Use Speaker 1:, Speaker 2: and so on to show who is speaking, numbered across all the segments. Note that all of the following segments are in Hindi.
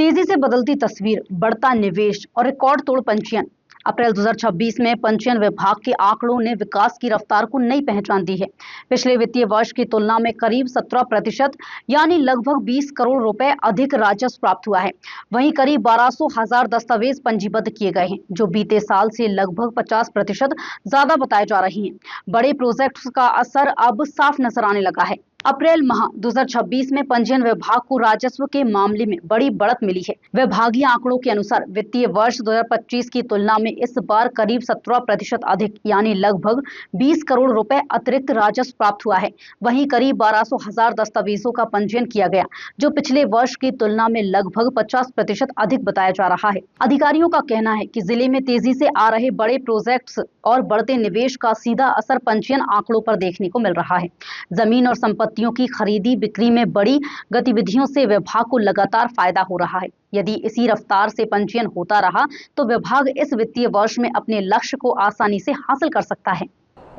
Speaker 1: तेजी से बदलती तस्वीर, बढ़ता निवेश और रिकॉर्ड तोड़ पंजीयन। अप्रैल 2026 में पंजीयन विभाग के आंकड़ों ने विकास की रफ्तार को नई पहचान दी है। पिछले वित्तीय वर्ष की तुलना में करीब 17% यानी लगभग 20 करोड़ रुपए अधिक राजस्व प्राप्त हुआ है। वहीं करीब 1200,000 दस्तावेज पंजीबद्ध किए गए हैं, जो बीते साल से लगभग 50% ज्यादा बताए जा रही हैं। बड़े प्रोजेक्ट्स का असर अब साफ नजर आने लगा है। अप्रैल माह 2026 में पंजीयन विभाग को राजस्व के मामले में बड़ी बढ़त मिली है। विभागीय आंकड़ों के अनुसार वित्तीय वर्ष 2025 की तुलना में इस बार करीब 17% अधिक यानी लगभग 20 करोड़ रुपए अतिरिक्त राजस्व प्राप्त हुआ है। वहीं करीब 1200,000 दस्तावेजों का पंजीयन किया गया, जो पिछले वर्ष की तुलना में लगभग 50% अधिक बताया जा रहा है। अधिकारियों का कहना है कि जिले में तेजी से आ रहे बड़े प्रोजेक्ट्स और बढ़ते निवेश का सीधा असर पंजीयन आंकड़ों पर देखने को मिल रहा है। जमीन और संपत्तियों की खरीदी बिक्री में बड़ी गतिविधियों से विभाग को लगातार फायदा हो रहा है। यदि इसी रफ्तार से पंजीयन होता रहा तो विभाग इस वित्तीय वर्ष में अपने लक्ष्य को आसानी से हासिल कर सकता है।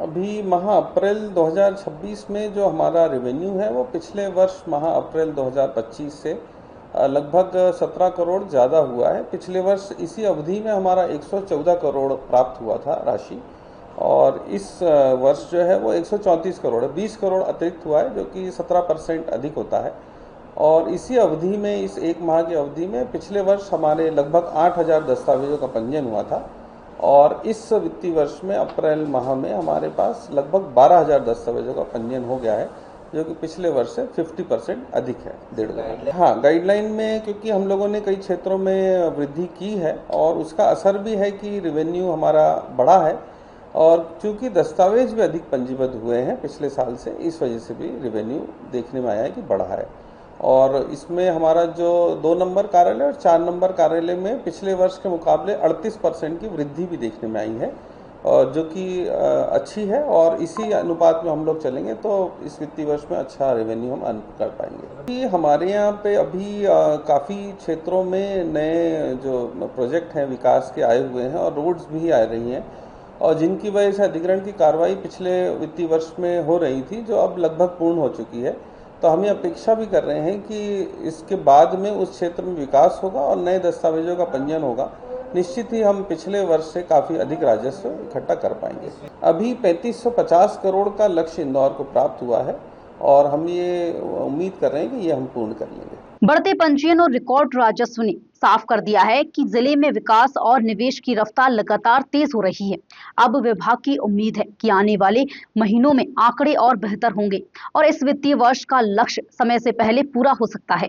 Speaker 2: अभी माह अप्रैल 2026 में जो हमारा रेवेन्यू है वो पिछले वर्ष माह अप्रैल 2025 से लगभग 17 करोड़ ज़्यादा हुआ है। पिछले वर्ष इसी अवधि में हमारा 114 करोड़ प्राप्त हुआ था राशि, और इस वर्ष जो है वो 134 करोड़ है, 20 करोड़ अतिरिक्त हुआ है, जो कि 17% अधिक होता है। और इसी अवधि में, इस एक माह की अवधि में पिछले वर्ष हमारे लगभग 8,000 दस्तावेजों का पंजीयन हुआ था, और इस वित्तीय वर्ष में अप्रैल माह में हमारे पास लगभग 12,000 दस्तावेजों का पंजीयन हो गया है, जो कि पिछले वर्ष से 50% अधिक है, 1.5 गुना। हाँ, गाइडलाइन में क्योंकि हम लोगों ने कई क्षेत्रों में वृद्धि की है और उसका असर भी है कि रेवेन्यू हमारा बढ़ा है, और चूंकि दस्तावेज भी अधिक पंजीबद्ध हुए हैं पिछले साल से, इस वजह से भी रेवेन्यू देखने में आया है कि बढ़ा है। और इसमें हमारा जो 2 नंबर कार्यालय और 4 नंबर कार्यालय में पिछले वर्ष के मुकाबले 38% की वृद्धि भी देखने में आई है, और जो कि अच्छी है, और इसी अनुपात में हम लोग चलेंगे तो इस वित्तीय वर्ष में अच्छा रेवेन्यू हम अर्न कर पाएंगे। हमारे यहाँ पे अभी काफ़ी क्षेत्रों में नए जो प्रोजेक्ट हैं विकास के आए हुए हैं, और रोड्स भी आ रही हैं, और जिनकी वजह से अधिग्रहण की कार्रवाई पिछले वित्तीय वर्ष में हो रही थी, जो अब लगभग पूर्ण हो चुकी है। तो हम ये अपेक्षा भी कर रहे हैं कि इसके बाद में उस क्षेत्र में विकास होगा और नए दस्तावेजों का पंजीयन होगा। निश्चित ही हम पिछले वर्ष से काफ़ी अधिक राजस्व इकट्ठा कर पाएंगे। अभी 3550 करोड़ का लक्ष्य इंदौर को प्राप्त हुआ है, और हम ये उम्मीद कर रहे हैं कि ये हम पूर्ण कर लेंगे।
Speaker 1: बढ़ते पंजीयन और रिकॉर्ड राजस्व ने साफ कर दिया है कि जिले में विकास और निवेश की रफ्तार लगातार तेज हो रही है। अब विभाग की उम्मीद है कि आने वाले महीनों में आंकड़े और बेहतर होंगे और इस वित्तीय वर्ष का लक्ष्य समय से पहले पूरा हो सकता है।